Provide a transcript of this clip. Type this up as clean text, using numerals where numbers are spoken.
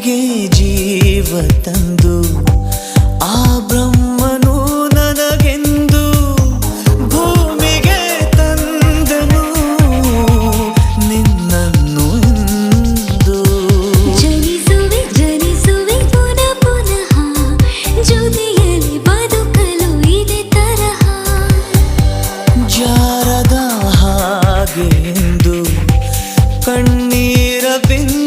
ಭೂಮಿಗೆ ಜೀವ ತಂದು ಆ ಬ್ರಹ್ಮನು ನನಗೆಂದು ಭೂಮಿಗೆ ತಂದನು ನಿನ್ನನ್ನು ಎಂದು. ಜನಿಸುವೆ ಜನಿಸುವೆ ಪುನಃ ಪುನಃ ಜೊತೆಯಲ್ಲಿ ಬದುಕಲು ಇದೇ ತರಹ. ಜಾರದ ಹಾಗೆ ಎಂದು ಕಣ್ಣೀರ ಬಿಂದು